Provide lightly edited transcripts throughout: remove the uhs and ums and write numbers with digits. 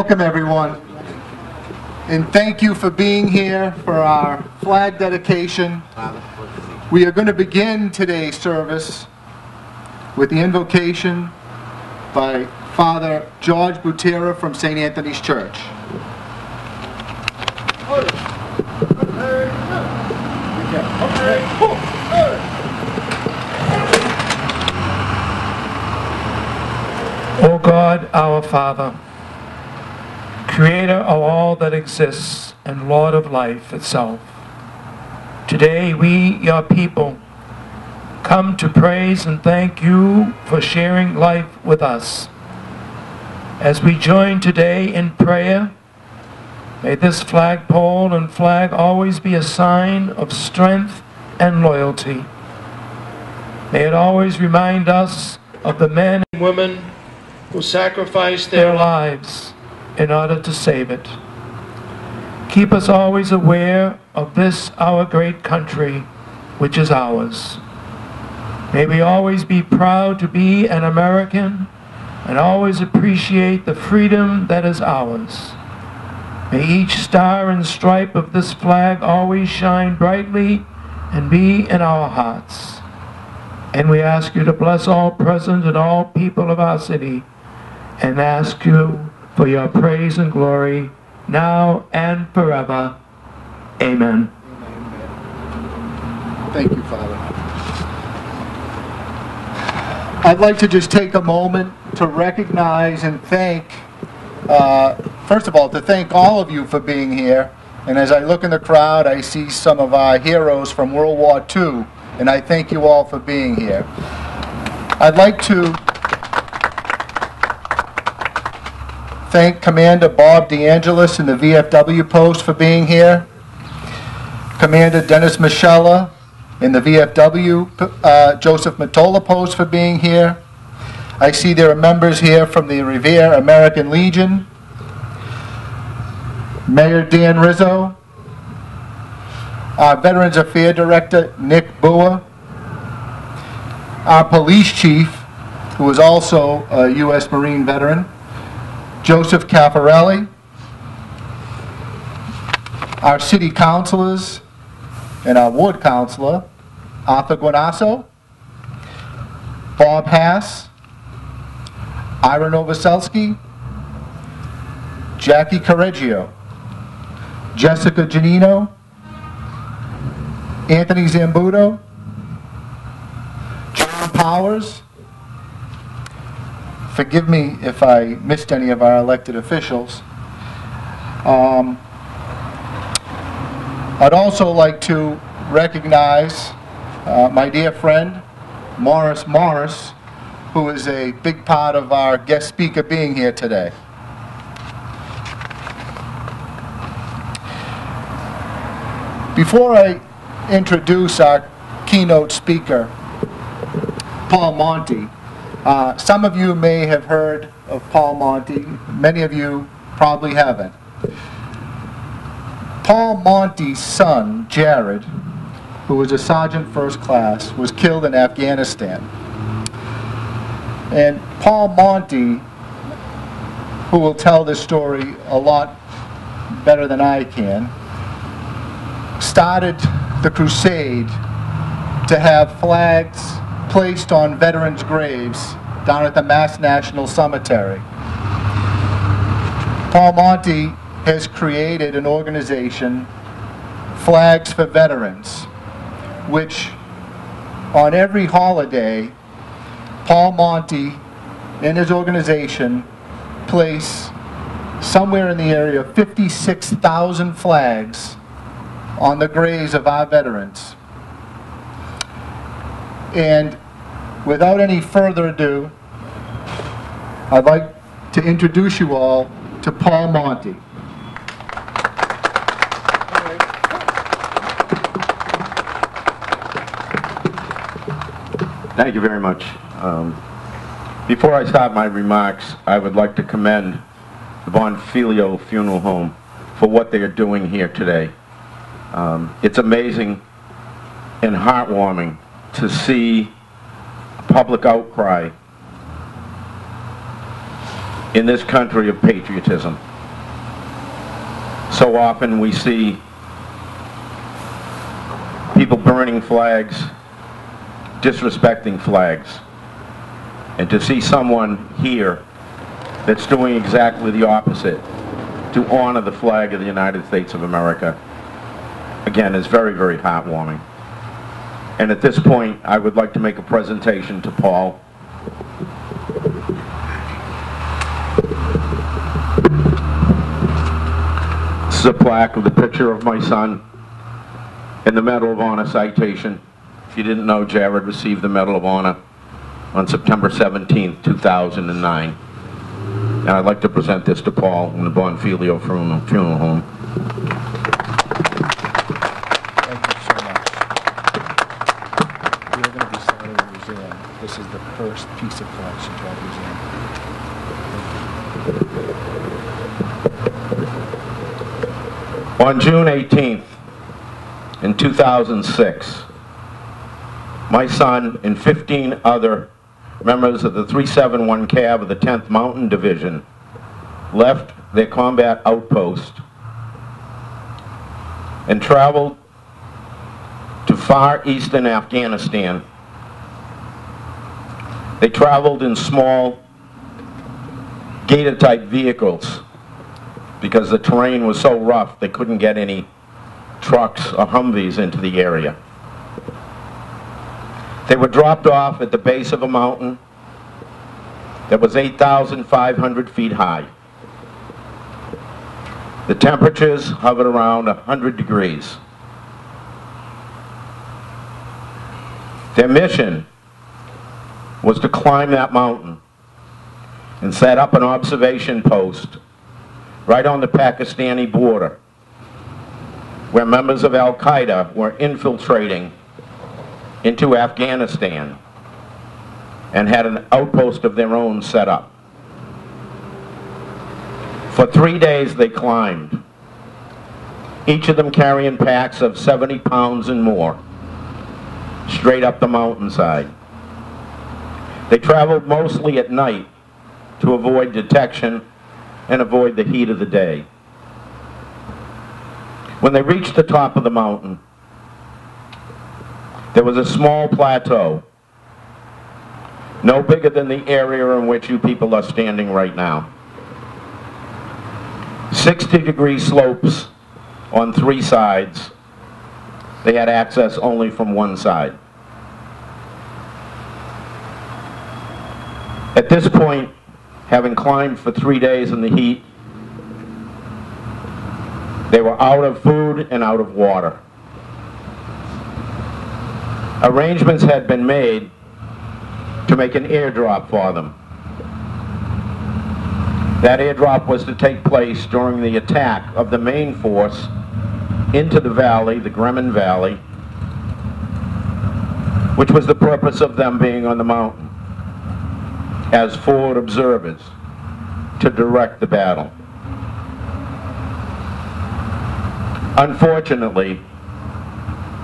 Welcome everyone, and thank you for being here for our flag dedication. We are going to begin today's service with the invocation by Father George Butera from St. Anthony's Church. O God, our Father, Creator of all that exists and Lord of life itself, today we, your people, come to praise and thank you for sharing life with us. As we join today in prayer, may this flagpole and flag always be a sign of strength and loyalty. May it always remind us of the men and women who sacrificed their lives in order to save it. Keep us always aware of this, our great country, which is ours. May we always be proud to be an American and always appreciate the freedom that is ours. May each star and stripe of this flag always shine brightly and be in our hearts. And we ask you to bless all present and all people of our city, and ask you for your praise and glory now and forever. Amen. Thank you, Father. I'd like to just take a moment to recognize and thank, first of all, to thank all of you for being here. And as I look in the crowd, I see some of our heroes from World War II, and I thank you all for being here. I'd like to thank Commander Bob DeAngelis in the VFW post for being here. Commander Dennis Michella in the VFW Joseph Matola post for being here. I see there are members here from the Revere American Legion. Mayor Dan Rizzo. Our Veterans Affairs Director Nick Bua. Our Police Chief, who is also a U.S. Marine veteran, Joseph Caffarelli. Our city councilors and our ward councilor, Arthur Guanasso, Bob Hass, Ira Novoselsky, Jackie Correggio, Jessica Janino, Anthony Zambuto, John Powers. Forgive me if I missed any of our elected officials. I'd also like to recognize my dear friend, Morris Morris, who is a big part of our guest speaker being here today. Before I introduce our keynote speaker, Paul Monty, some of you may have heard of Paul Monty. Many of you probably haven't. Paul Monty's son, Jared, who was a sergeant first class, was killed in Afghanistan. And Paul Monty, who will tell this story a lot better than I can, started the crusade to have flags placed on veterans' graves down at the Mass National Cemetery. Paul Monty has created an organization, Flags for Veterans, which on every holiday, Paul Monty and his organization place somewhere in the area of 56,000 flags on the graves of our veterans. And without any further ado, I'd like to introduce you all to Paul Monty. Thank you very much. Before I start my remarks, I would like to commend the Bonfiglio Funeral Home for what they are doing here today. It's amazing and heartwarming to see a public outcry in this country of patriotism. So often we see people burning flags, disrespecting flags. And to see someone here that's doing exactly the opposite, to honor the flag of the United States of America, again, is very, very heartwarming. And at this point, I would like to make a presentation to Paul. This is a plaque with a picture of my son and the Medal of Honor citation. If you didn't know, Jared received the Medal of Honor on September 17th, 2009. And I'd like to present this to Paul in the Bonfilio Funeral Home. Thank you so much. We are going to be starting a museum. This is the first piece of collection to our museum. On June 18th, in 2006, my son and 15 other members of the 371 Cav of the 10th Mountain Division left their combat outpost and traveled to far eastern Afghanistan. They traveled in small gator-type vehicles because the terrain was so rough they couldn't get any trucks or Humvees into the area. They were dropped off at the base of a mountain that was 8,500 feet high. The temperatures hovered around 100 degrees. Their mission was to climb that mountain and set up an observation post right on the Pakistani border, where members of Al-Qaeda were infiltrating into Afghanistan and had an outpost of their own set up. For 3 days they climbed, each of them carrying packs of 70 pounds and more, straight up the mountainside. They traveled mostly at night to avoid detection and avoid the heat of the day. When they reached the top of the mountain, there was a small plateau, no bigger than the area in which you people are standing right now. 60-degree slopes on 3 sides. They had access only from one side. At this point, having climbed for 3 days in the heat, they were out of food and out of water. Arrangements had been made to make an airdrop for them. That airdrop was to take place during the attack of the main force into the valley, the Gremon Valley, which was the purpose of them being on the mountain as forward observers to direct the battle. Unfortunately,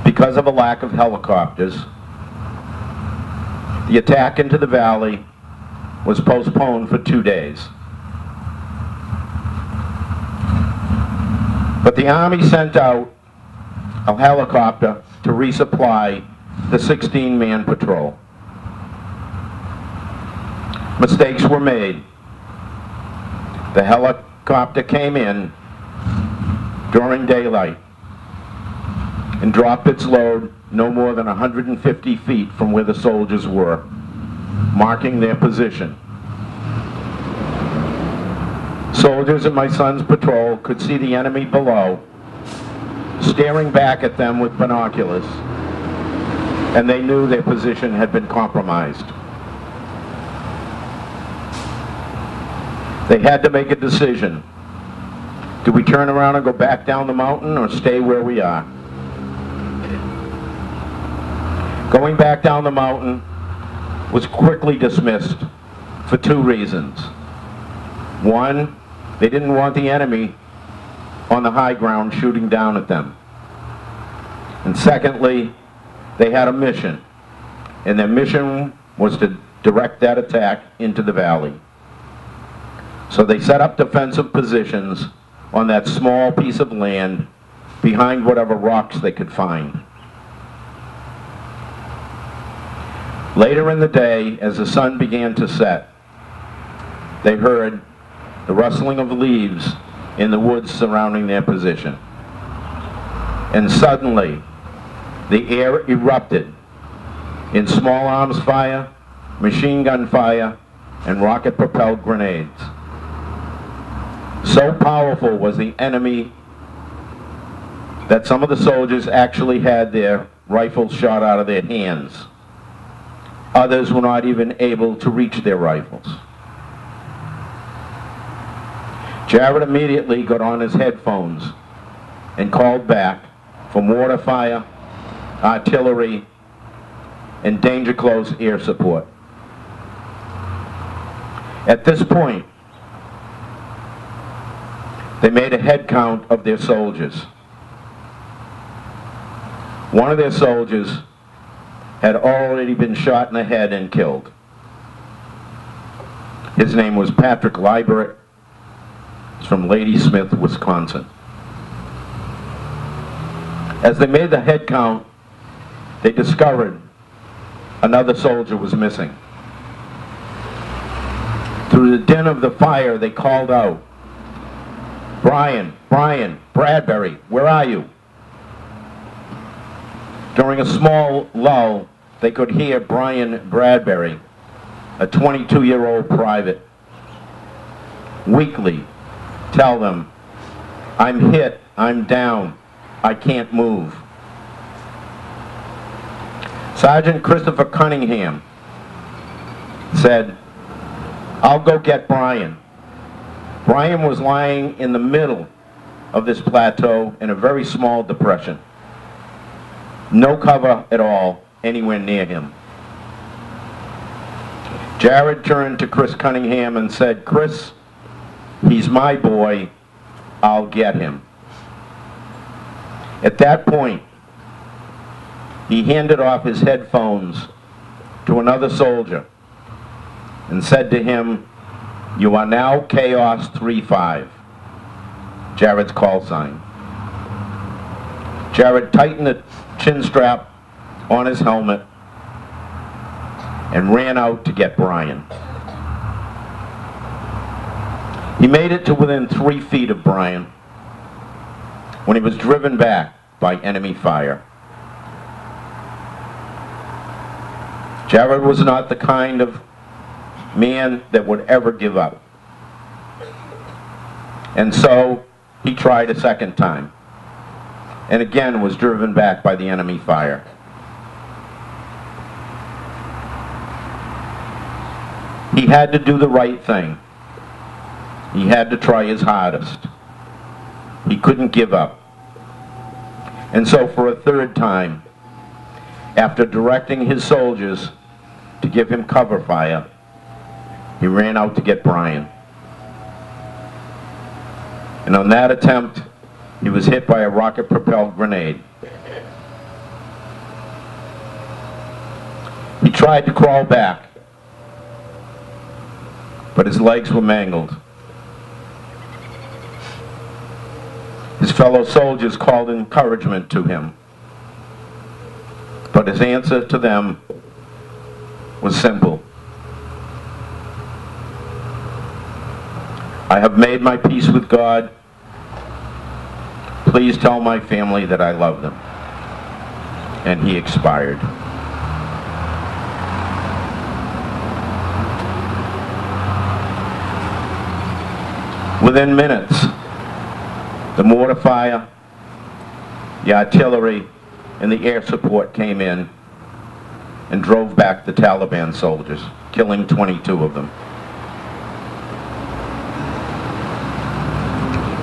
because of a lack of helicopters, the attack into the valley was postponed for 2 days. But the Army sent out a helicopter to resupply the 16-man patrol. Mistakes were made. The helicopter came in during daylight and dropped its load no more than 150 feet from where the soldiers were, marking their position. Soldiers in my son's patrol could see the enemy below, staring back at them with binoculars, and they knew their position had been compromised. They had to make a decision. Do we turn around and go back down the mountain or stay where we are? Going back down the mountain was quickly dismissed for 2 reasons. One, they didn't want the enemy on the high ground shooting down at them. And secondly, they had a mission, and their mission was to direct that attack into the valley. So they set up defensive positions on that small piece of land behind whatever rocks they could find. Later in the day, as the sun began to set, they heard the rustling of leaves in the woods surrounding their position. And suddenly, the air erupted in small arms fire, machine gun fire, and rocket-propelled grenades. So powerful was the enemy that some of the soldiers actually had their rifles shot out of their hands. Others were not even able to reach their rifles. Jared immediately got on his headphones and called back for mortar fire, artillery, and danger close air support. At this point, they made a head count of their soldiers. One of their soldiers had already been shot in the head and killed. His name was Patrick Liebert. He's from Ladysmith, Wisconsin. As they made the head count, they discovered another soldier was missing. Through the din of the fire, they called out, "Brian, Brian, Bradbury, where are you?" During a small lull, they could hear Brian Bradbury, a 22-year-old private, weakly tell them, "I'm hit, I'm down, I can't move." Sergeant Christopher Cunningham said, "I'll go get Brian." Brian was lying in the middle of this plateau in a very small depression. No cover at all anywhere near him. Jared turned to Chris Cunningham and said, "Chris, he's my boy, I'll get him." At that point, he handed off his headphones to another soldier and said to him, "You are now Chaos 3-5, Jared's call sign." Jared tightened the chin strap on his helmet and ran out to get Brian. He made it to within 3 feet of Brian when he was driven back by enemy fire. Jared was not the kind of man that would ever give up. And so he tried a second time, and again was driven back by the enemy fire. He had to do the right thing. He had to try his hardest. He couldn't give up. And so for a third time, after directing his soldiers to give him cover fire, he ran out to get Brian. And on that attempt, he was hit by a rocket-propelled grenade. He tried to crawl back, but his legs were mangled. His fellow soldiers called encouragement to him, but his answer to them was simple. "I have made my peace with God. Please tell my family that I love them." And he expired. Within minutes, the mortar fire, the artillery, and the air support came in and drove back the Taliban soldiers, killing 22 of them.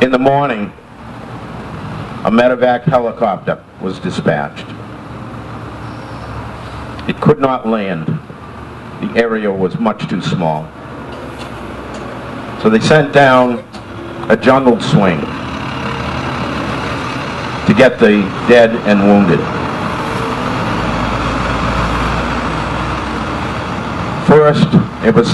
In the morning, a medevac helicopter was dispatched. It could not land. The area was much too small. So they sent down a jungle swing to get the dead and wounded. First, it was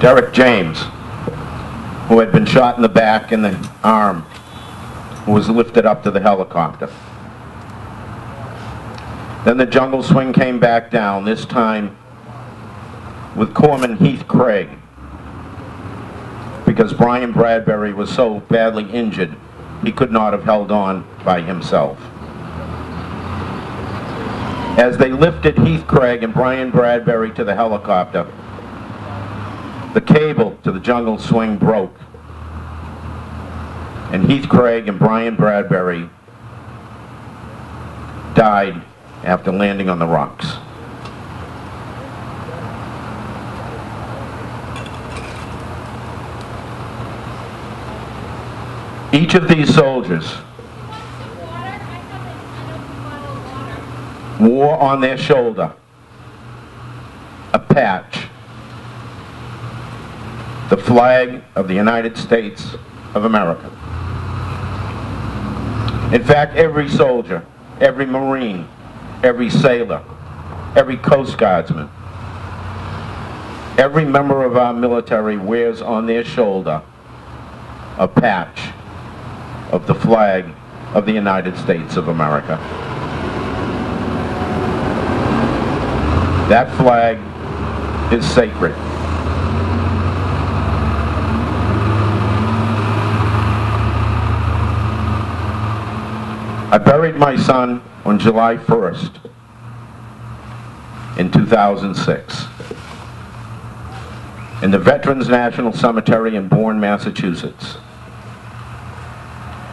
Derek James, who had been shot in the back and the arm, who was lifted up to the helicopter. Then the jungle swing came back down, this time with Corpsman Heath Craig, because Brian Bradbury was so badly injured he could not have held on by himself. As they lifted Heath Craig and Brian Bradbury to the helicopter, the cable to the jungle swing broke, and Heath Craig and Brian Bradbury died after landing on the rocks. Each of these soldiers wore on their shoulder a patch, the flag of the United States of America. In fact, every soldier, every Marine, every sailor, every Coast Guardsman, every member of our military wears on their shoulder a patch of the flag of the United States of America. That flag is sacred. I buried my son on July 1st in 2006 in the Veterans National Cemetery in Bourne, Massachusetts.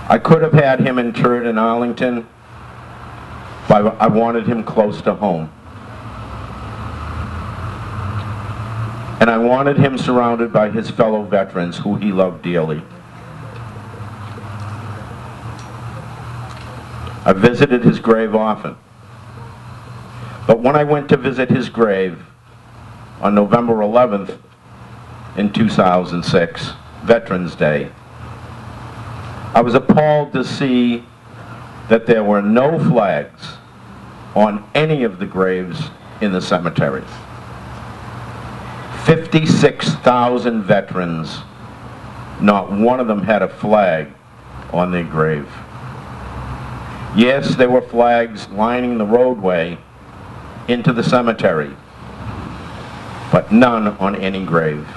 I could have had him interred in Arlington, but I wanted him close to home. And I wanted him surrounded by his fellow veterans who he loved dearly. I visited his grave often. But when I went to visit his grave on November 11th in 2006, Veterans Day, I was appalled to see that there were no flags on any of the graves in the cemetery. 56,000 veterans, not one of them had a flag on their grave. Yes, there were flags lining the roadway into the cemetery, but none on any grave.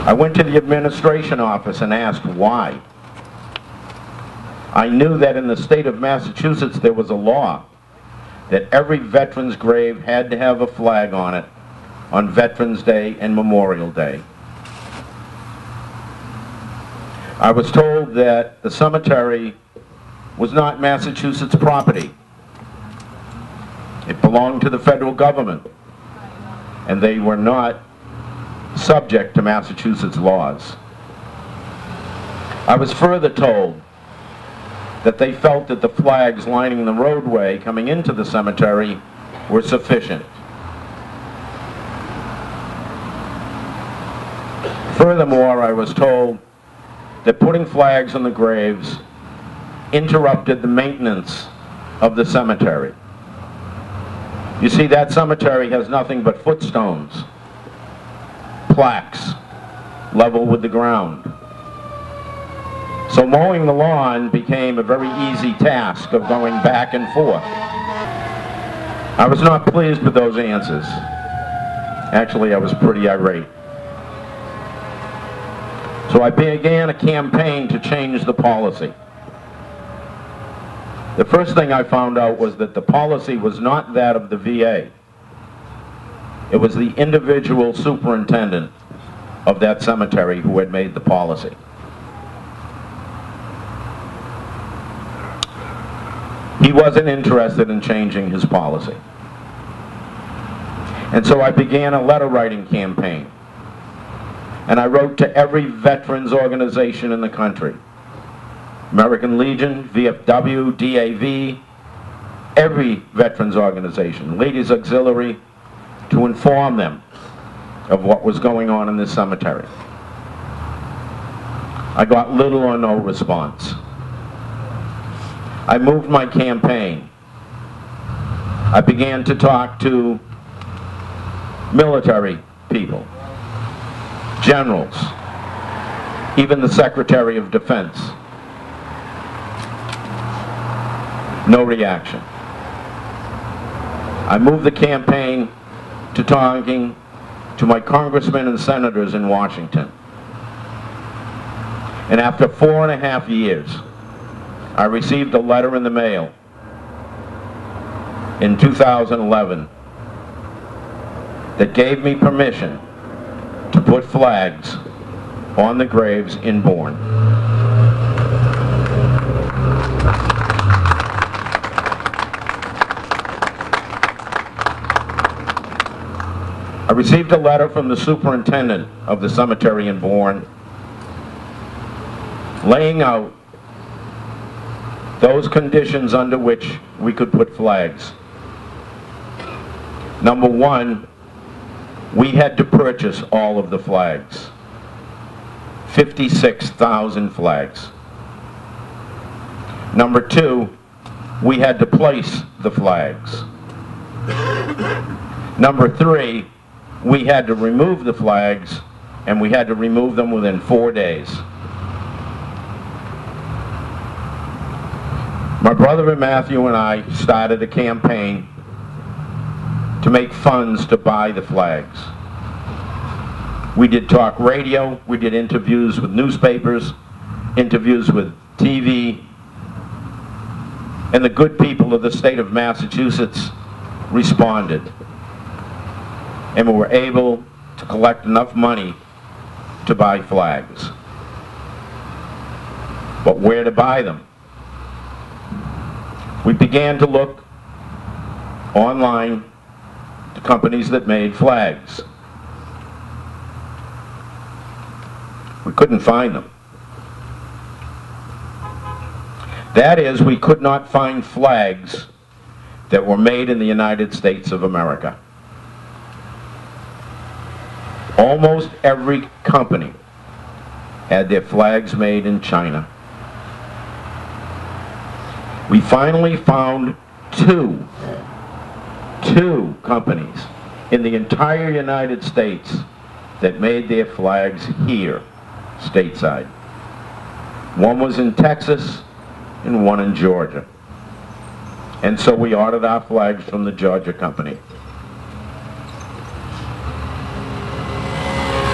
I went to the administration office and asked why. I knew that in the state of Massachusetts there was a law that every veteran's grave had to have a flag on it on Veterans Day and Memorial Day. I was told that the cemetery was not Massachusetts property. It belonged to the federal government, and they were not subject to Massachusetts laws. I was further told that they felt that the flags lining the roadway coming into the cemetery were sufficient. Furthermore, I was told that putting flags on the graves interrupted the maintenance of the cemetery. You see, that cemetery has nothing but footstones, plaques, level with the ground. So mowing the lawn became a very easy task of going back and forth. I was not pleased with those answers. Actually, I was pretty irate. So I began a campaign to change the policy. The first thing I found out was that the policy was not that of the VA. It was the individual superintendent of that cemetery who had made the policy. He wasn't interested in changing his policy. And so I began a letter writing campaign. And I wrote to every veterans organization in the country. American Legion, VFW, DAV, every veterans organization, Ladies Auxiliary, to inform them of what was going on in this cemetery. I got little or no response. I moved my campaign. I began to talk to military people, generals, even the Secretary of Defense. No reaction. I moved the campaign to talking to my congressmen and senators in Washington. And after 4.5 years, I received a letter in the mail in 2011 that gave me permission to put flags on the graves in Bourne. I received a letter from the superintendent of the cemetery in Bourne laying out those conditions under which we could put flags. Number one, we had to purchase all of the flags. 56,000 flags. Number two, we had to place the flags. Number three, we had to remove the flags, and we had to remove them within 4 days. My brother Matthew and I started a campaign to make funds to buy the flags. We did talk radio, we did interviews with newspapers, interviews with TV, and the good people of the state of Massachusetts responded. And we were able to collect enough money to buy flags. But where to buy them? We began to look online to companies that made flags. We couldn't find them. That is, we could not find flags that were made in the United States of America. Almost every company had their flags made in China. We finally found two companies in the entire United States that made their flags here, stateside. One was in Texas and one in Georgia. And so we ordered our flags from the Georgia company.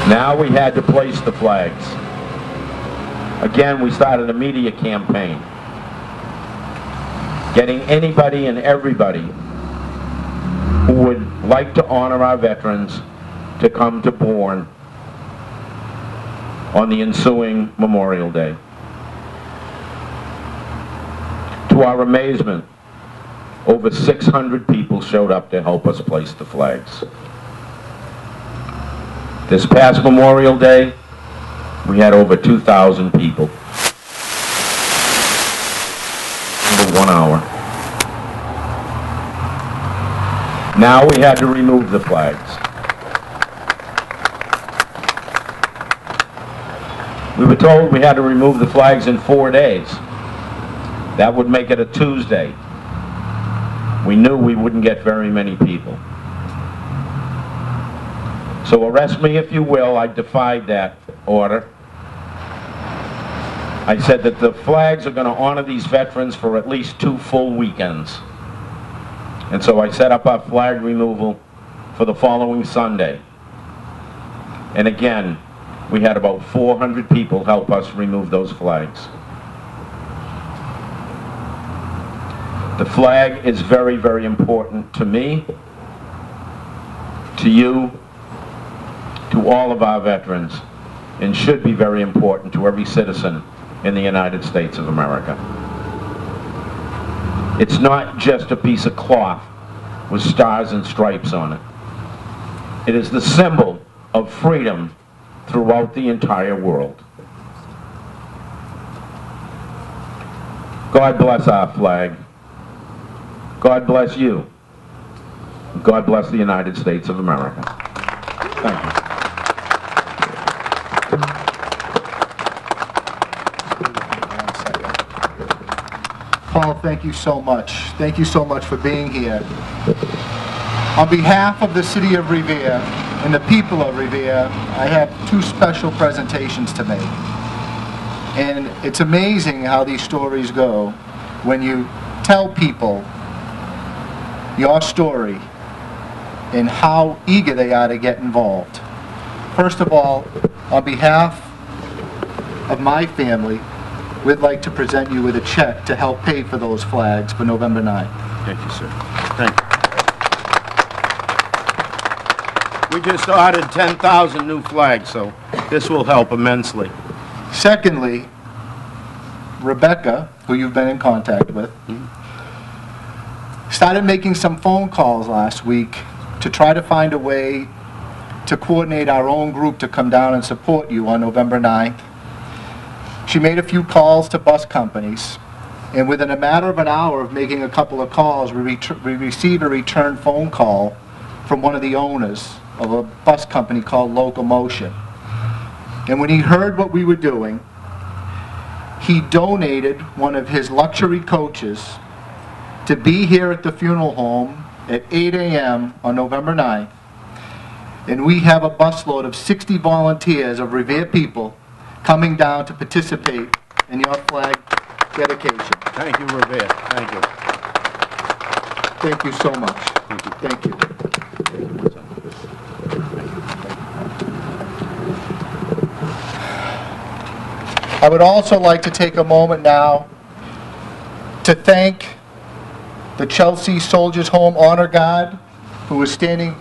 Now we had to place the flags. Again, we started a media campaign, getting anybody and everybody who would like to honor our veterans to come to Bourne on the ensuing Memorial Day. To our amazement, over 600 people showed up to help us place the flags. This past Memorial Day, we had over 2,000 people. Under 1 hour. Now we had to remove the flags. We were told we had to remove the flags in 4 days. That would make it a Tuesday. We knew we wouldn't get very many people. So arrest me if you will, I defied that order. I said that the flags are going to honor these veterans for at least 2 full weekends. And so I set up our flag removal for the following Sunday. And again, we had about 400 people help us remove those flags. The flag is very, very important to me, to you, to all of our veterans, and should be very important to every citizen in the United States of America. It's not just a piece of cloth with stars and stripes on it. It is the symbol of freedom throughout the entire world. God bless our flag. God bless you. God bless the United States of America. Thank you. Paul, thank you so much. Thank you so much for being here. On behalf of the City of Revere, and the people of Revere, I have two special presentations to make. And it's amazing how these stories go when you tell people your story and how eager they are to get involved. First of all, on behalf of my family, we'd like to present you with a check to help pay for those flags for November 9th. Thank you, sir. Thank you. We just ordered 10,000 new flags, so this will help immensely. Secondly, Rebecca, who you've been in contact with, started making some phone calls last week to try to find a way to coordinate our own group to come down and support you on November 9th. She made a few calls to bus companies, and within a matter of an hour of making a couple of calls, we received a return phone call from one of the owners of a bus company called Locomotion. And when he heard what we were doing, he donated one of his luxury coaches to be here at the funeral home at 8 a.m. on November 9th. And we have a busload of 60 volunteers of Revere people coming down to participate in your flag dedication. Thank you, Revere. Thank you. Thank you so much. Thank you. Thank you. I would also like to take a moment now to thank the Chelsea Soldiers Home Honor Guard, who is standing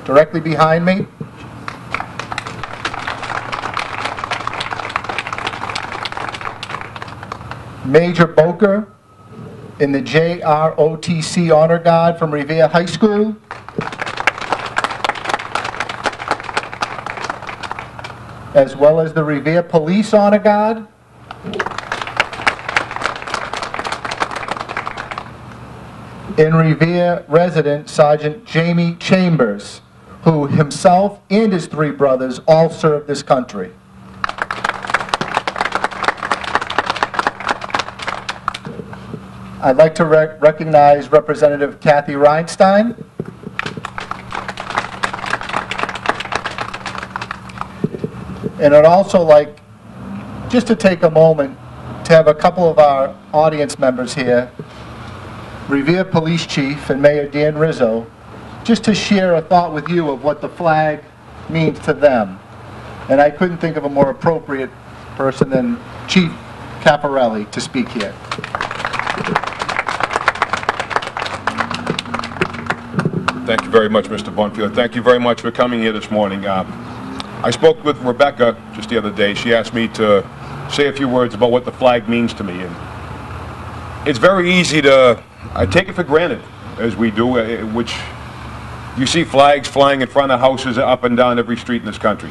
directly behind me. Major Boker in the JROTC Honor Guard from Revere High School. As well as the Revere Police Honor Guard. In Revere resident Sergeant Jamie Chambers, who himself and his three brothers all served this country. I'd like to recognize Representative Kathy Reinstein. And I'd also like just to take a moment to have a couple of our audience members here, Revere Police Chief and Mayor Dan Rizzo, just to share a thought with you of what the flag means to them. And I couldn't think of a more appropriate person than Chief Caparelli to speak here. Thank you very much, Mr. Bonfield. Thank you very much for coming here this morning. I spoke with Rebecca just the other day. She asked me to say a few words about what the flag means to me. And it's very easy to, I take it for granted, as we do, which you see flags flying in front of houses up and down every street in this country.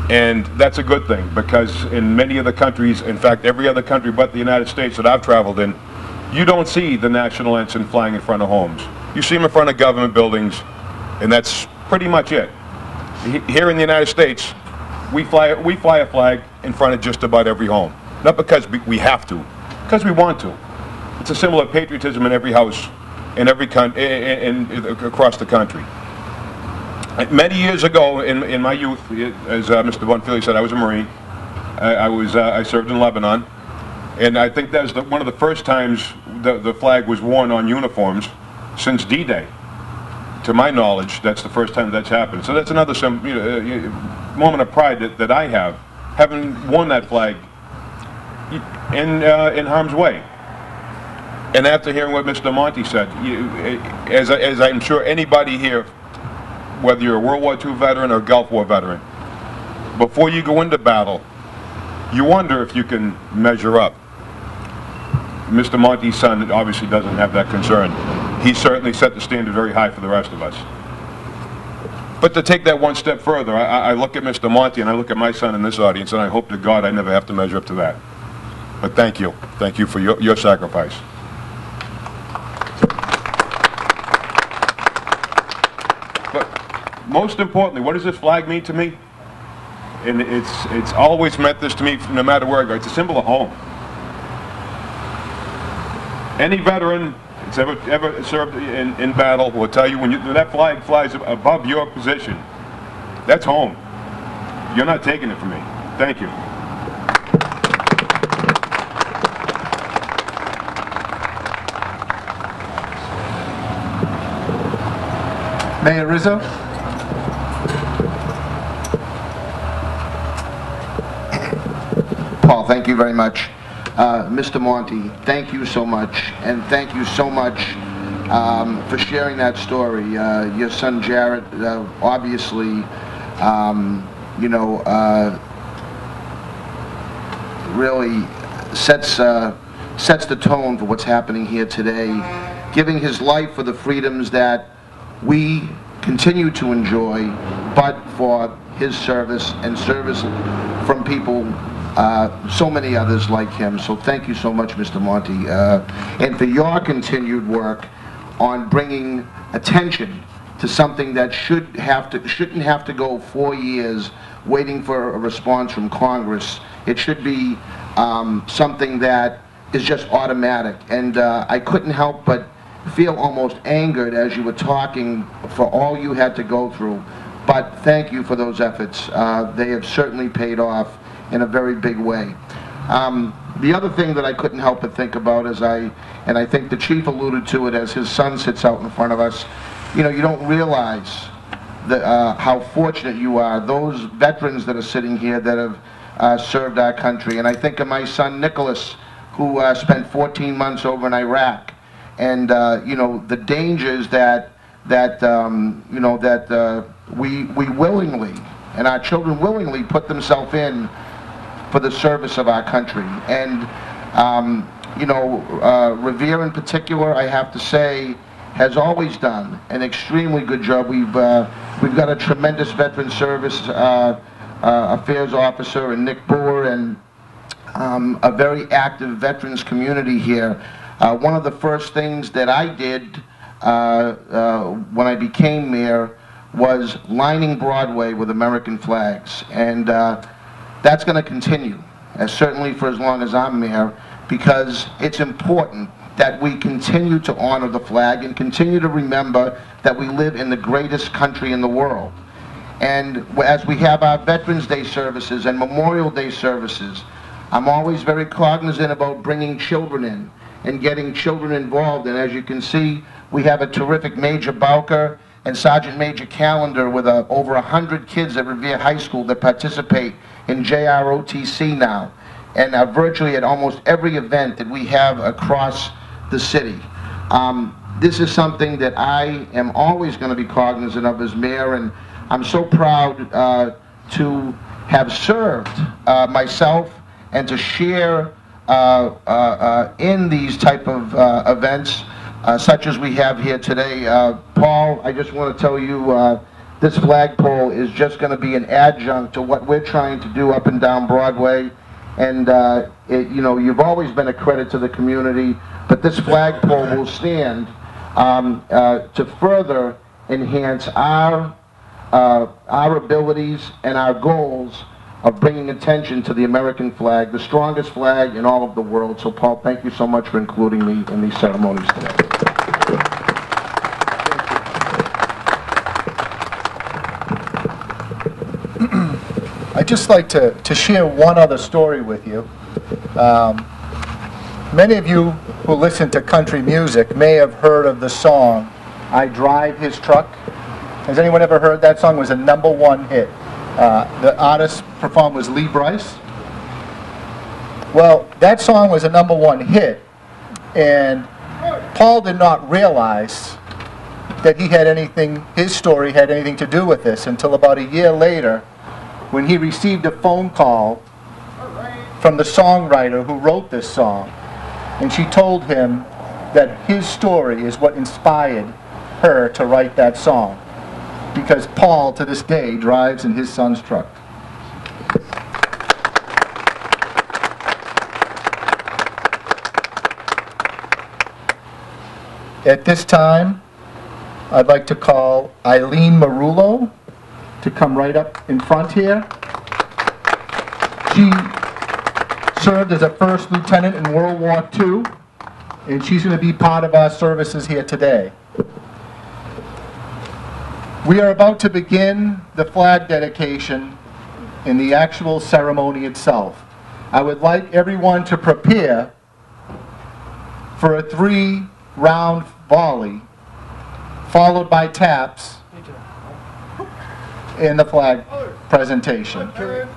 And that's a good thing, because in many of the countries, in fact every other country but the United States that I've traveled in, you don't see the national ensign flying in front of homes. You see them in front of government buildings, and that's pretty much it. Here in the United States, we fly a flag in front of just about every home. Not because we have to, because we want to. It's a symbol of patriotism in every house, in every across the country. Many years ago, in my youth, as Mr. Bonfield said, I was a Marine. I served in Lebanon, and I think that was one of the first times the flag was worn on uniforms since D-Day. To my knowledge, that's the first time that's happened. So that's another moment of pride that I have, having worn that flag in harm's way. And after hearing what Mr. Monty said, as I'm sure anybody here, whether you're a World War II veteran or a Gulf War veteran, before you go into battle, you wonder if you can measure up. Mr. Monty's son obviously doesn't have that concern. He certainly set the standard very high for the rest of us. But to take that one step further, I look at Mr. Monty and I look at my son in this audience, and I hope to God I never have to measure up to that. But thank you. Thank you for your sacrifice. But most importantly, what does this flag mean to me? And it's always meant this to me no matter where I go. It's a symbol of home. Any veteran that's ever served in battle will tell you when that flag flies above your position, That's home. You're not taking it from me. Thank you. Mayor Rizzo. Paul, thank you very much. Mr. Monty, thank you so much, and thank you so much for sharing that story. Your son Jared, obviously, really sets the tone for what's happening here today, giving his life for the freedoms that we continue to enjoy, but for his service and service from people, so many others like him. So thank you so much, Mr. Monty, and for your continued work on bringing attention to something that shouldn't have to go 4 years waiting for a response from Congress. It should be something that is just automatic. And I couldn't help but feel almost angered as you were talking for all you had to go through. But thank you for those efforts. They have certainly paid off in a very big way. The other thing that I couldn't help but think about is and I think the chief alluded to it as his son sits out in front of us, you don't realize how fortunate you are, those veterans that are sitting here that have served our country. And I think of my son Nicholas, who spent 14 months over in Iraq, and the dangers that we willingly, and our children willingly, put themselves in for the service of our country. And Revere in particular, I have to say, has always done an extremely good job. We've got a tremendous veteran service affairs officer in Nick Brewer, and a very active veterans community here. One of the first things that I did when I became mayor was lining Broadway with American flags, and that's going to continue, certainly for as long as I'm mayor, because it's important that we continue to honor the flag and continue to remember that we live in the greatest country in the world. And as we have our Veterans Day services and Memorial Day services, I'm always very cognizant about bringing children in and getting children involved. And as you can see, we have a terrific Major Bowker and Sergeant Major Callender with over 100 kids at Revere High School that participate in JROTC now, and virtually at almost every event that we have across the city. This is something that I am always going to be cognizant of as mayor, and I'm so proud to have served myself and to share in these type of events such as we have here today. Paul, I just want to tell you, this flagpole is just going to be an adjunct to what we're trying to do up and down Broadway. And you've always been a credit to the community, but this flagpole will stand to further enhance our abilities and our goals of bringing attention to the American flag, the strongest flag in all of the world. So Paul, thank you so much for including me in these ceremonies today. I'd just like to share one other story with you. Many of you who listen to country music may have heard of the song, "I Drive His Truck." Has anyone ever heard that song? It was a #1 hit. The artist performed was Lee Brice. Well, that song was a #1 hit, and Paul did not realize that his story had anything to do with this until about a year later, when he received a phone call from the songwriter who wrote this song, and she told him that his story is what inspired her to write that song, because Paul to this day drives in his son's truck. At this time, I'd like to call Eileen Marullo to come right up in front here. She served as a first lieutenant in World War II, and she's going to be part of our services here today. We are about to begin the flag dedication in the actual ceremony itself. I would like everyone to prepare for a 3-round volley, followed by taps in the flag presentation. What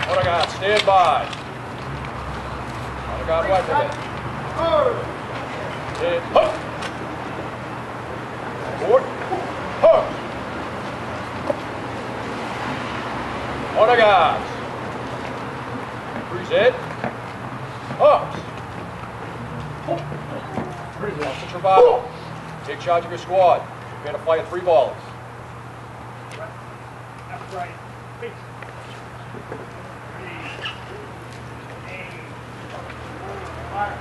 I got? Stand by. What I got? Weapon. And hook. Forward. Hook. What I got? Freeze it. Hooks. Hostage survival. Take charge of your squad. Prepare to fire 3 volleys. Left, right. Face. Fire.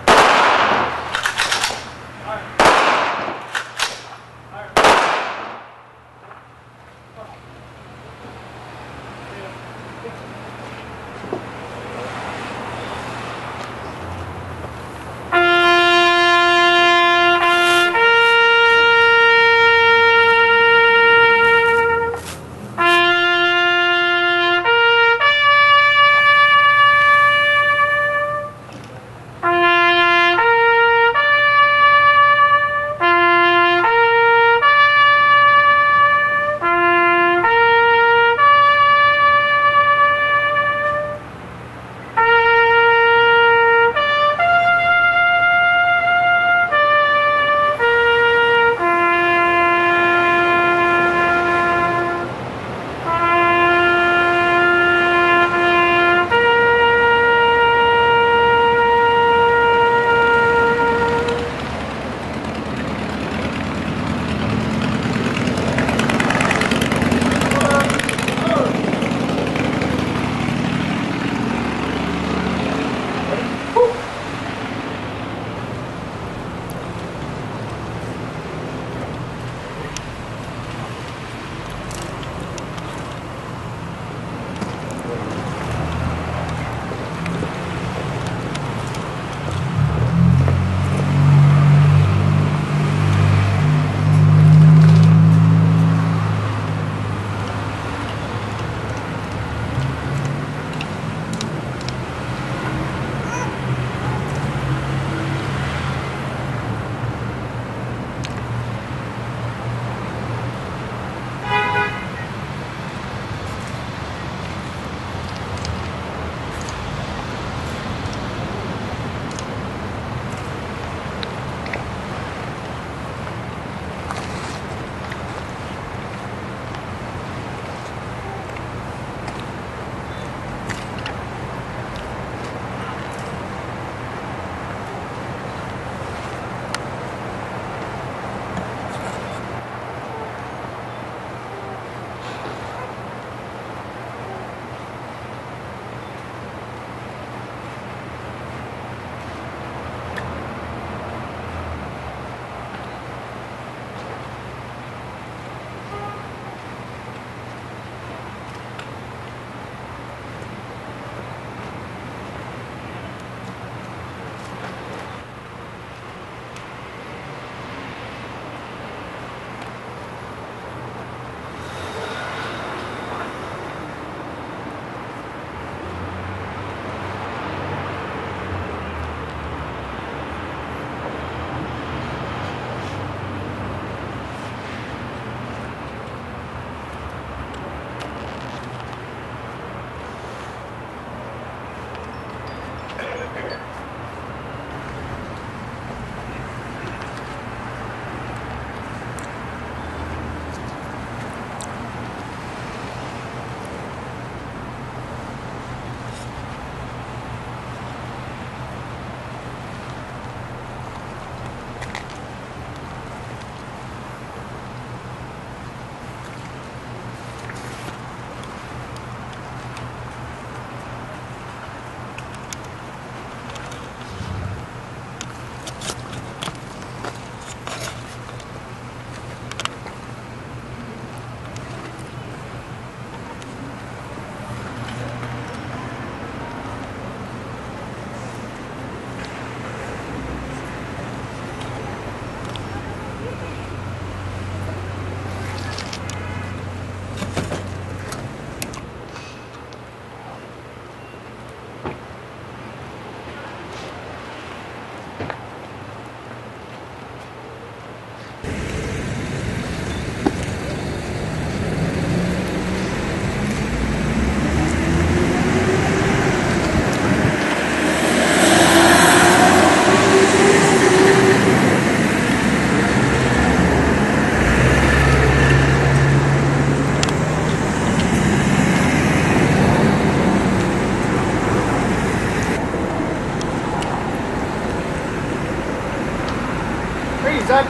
Present.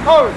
Hold.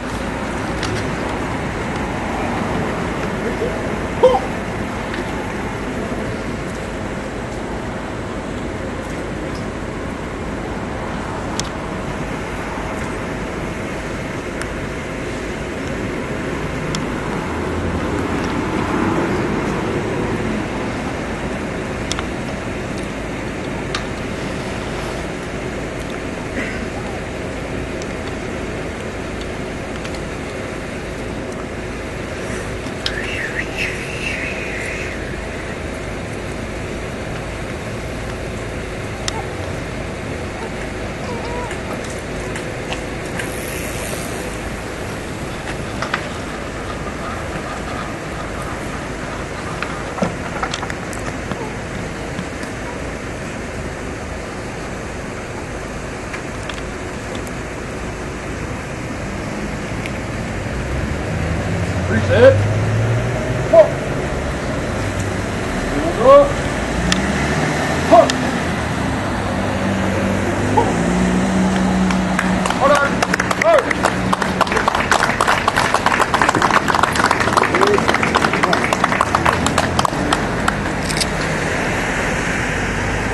Present. Hold. Hold. Hold. Hold on. Hold.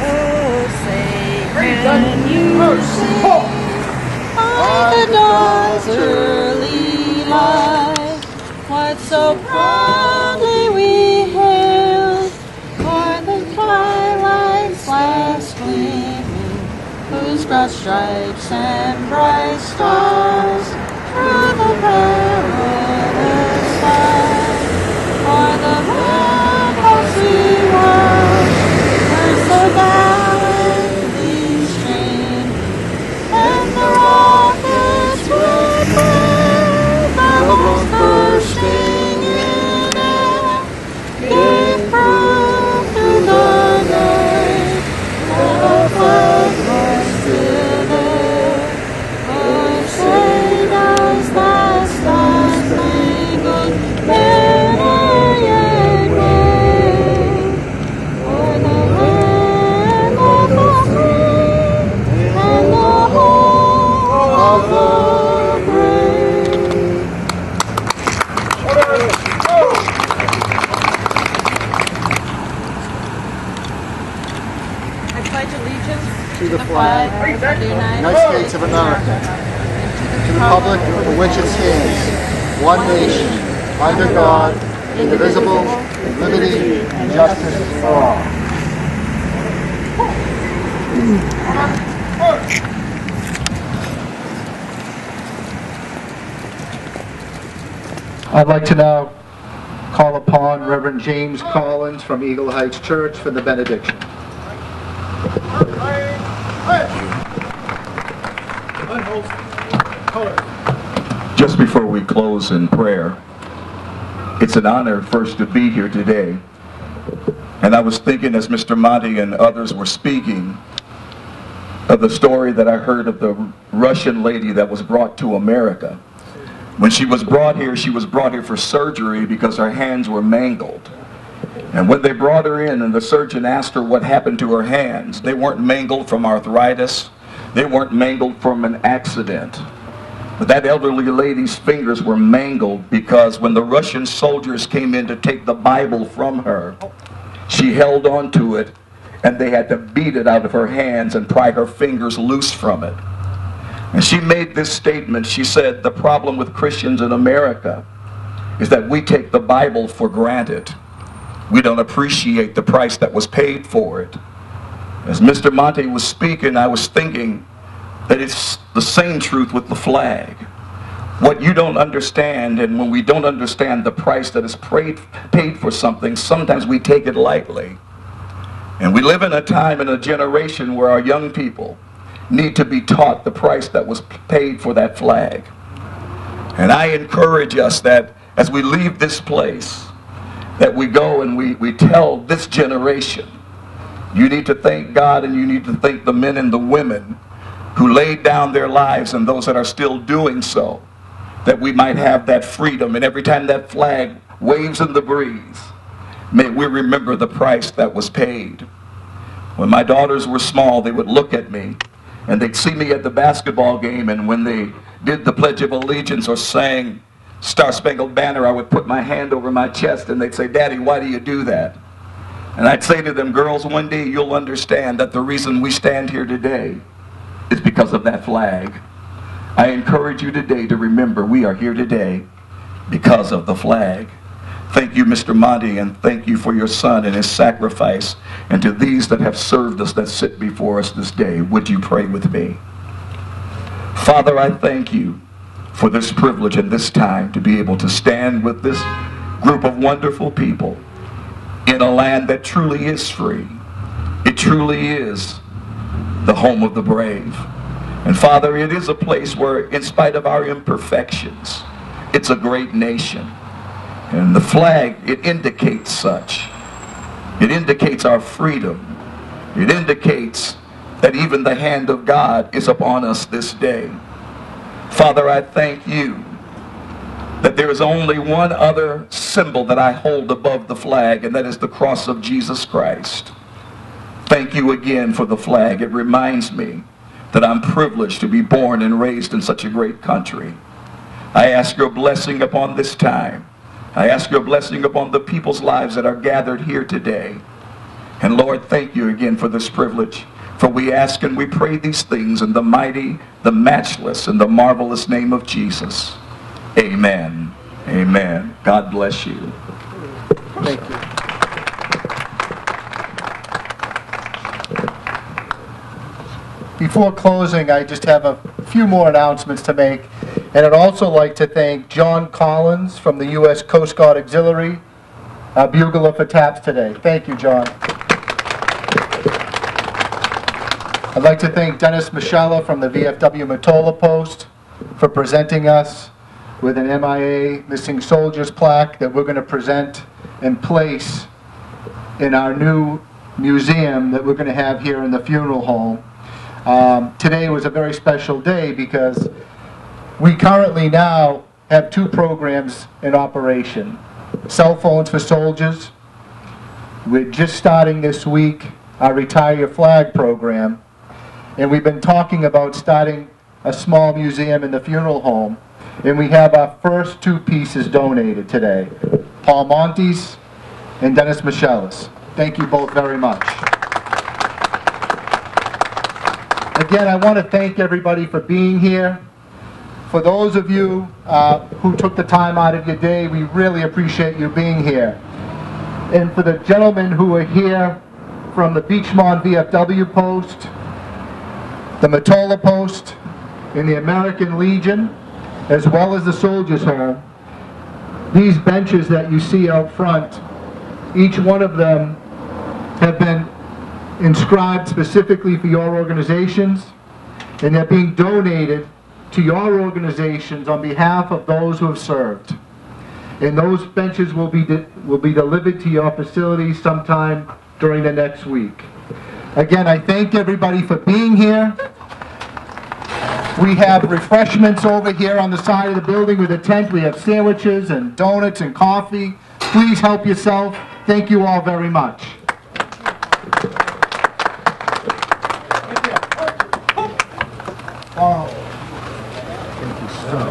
Oh, say, Present. can you Hold. see Hold. by the dawn's early light what so proudly we hailed, for the twilight's last gleaming, whose broad stripes and bright stars through the perilous fight, for the ramparts we watched were so gallantly streaming, and the rockets would burn, bubbles bursting in air, gave proof through the night that our flag was still there. Oh, say does that star-spangled banner yet wave o'er the land of the free and the home of the brave? I pledge allegiance to the flag of the United States of America and to the republic for which it stands, one nation, under God, indivisible, with liberty and justice for all. I'd like to now call upon Reverend James Collins from Eagle Heights Church for the benediction. Just before we close in prayer, it's an honor first to be here today. And I was thinking as Mr. Monty and others were speaking of the story that I heard of the Russian lady that was brought to America. When she was brought here for surgery because her hands were mangled. And when they brought her in and the surgeon asked her what happened to her hands, they weren't mangled from arthritis. They weren't mangled from an accident. But that elderly lady's fingers were mangled because when the Russian soldiers came in to take the Bible from her, she held on to it and they had to beat it out of her hands and pry her fingers loose from it. And she made this statement. She said, the problem with Christians in America is that we take the Bible for granted. We don't appreciate the price that was paid for it. As Mr. Monty was speaking, I was thinking that it's the same truth with the flag. What you don't understand, and when we don't understand the price that is paid for something, sometimes we take it lightly. And we live in a time and a generation where our young people need to be taught the price that was paid for that flag. And I encourage us that as we leave this place, that we go and we tell this generation, you need to thank God and you need to thank the men and the women who laid down their lives and those that are still doing so, that we might have that freedom. And every time that flag waves in the breeze, may we remember the price that was paid. When my daughters were small, they would look at me and they'd see me at the basketball game, and when they did the Pledge of Allegiance or sang Star Spangled Banner, I would put my hand over my chest and they'd say, "Daddy, why do you do that?" And I'd say to them, "Girls, one day you'll understand that the reason we stand here today is because of that flag." I encourage you today to remember we are here today because of the flag. Thank you, Mr. Monty, and thank you for your son and his sacrifice. And to these that have served us that sit before us this day, would you pray with me? Father, I thank you for this privilege and this time to be able to stand with this group of wonderful people in a land that truly is free. It truly is the home of the brave. And Father, it is a place where, in spite of our imperfections, it's a great nation. And the flag, it indicates such. It indicates our freedom. It indicates that even the hand of God is upon us this day. Father, I thank you that there is only one other symbol that I hold above the flag, and that is the cross of Jesus Christ. Thank you again for the flag. It reminds me that I'm privileged to be born and raised in such a great country. I ask your blessing upon this time. I ask your blessing upon the people's lives that are gathered here today. And Lord, thank you again for this privilege. For we ask and we pray these things in the mighty, the matchless, and the marvelous name of Jesus. Amen. Amen. God bless you. Thank you. Before closing, I just have a few more announcements to make. And I'd also like to thank John Collins from the U.S. Coast Guard Auxiliary, our bugler for taps today. Thank you, John. I'd like to thank Dennis Michella from the VFW Matola Post for presenting us with an MIA Missing Soldiers plaque that we're going to present and place in our new museum that we're going to have here in the funeral home. Today was a very special day because we currently now have 2 programs in operation. Cell phones for soldiers. We're just starting this week our Retire Your Flag program. And we've been talking about starting a small museum in the funeral home. And we have our first 2 pieces donated today. Paul Monte's and Dennis Michella's. Thank you both very much. Again, I want to thank everybody for being here. For those of you who took the time out of your day, we really appreciate you being here. And for the gentlemen who are here from the Beachmont VFW Post, the Matola Post, and the American Legion, as well as the Soldiers Home, these benches that you see out front, each one of them have been inscribed specifically for your organizations, and they're being donated to your organizations on behalf of those who have served. And those benches will be delivered to your facility sometime during the next week. Again, I thank everybody for being here. We have refreshments over here on the side of the building with a tent. We have sandwiches and donuts and coffee. Please help yourself. Thank you all very much. Thank you so much.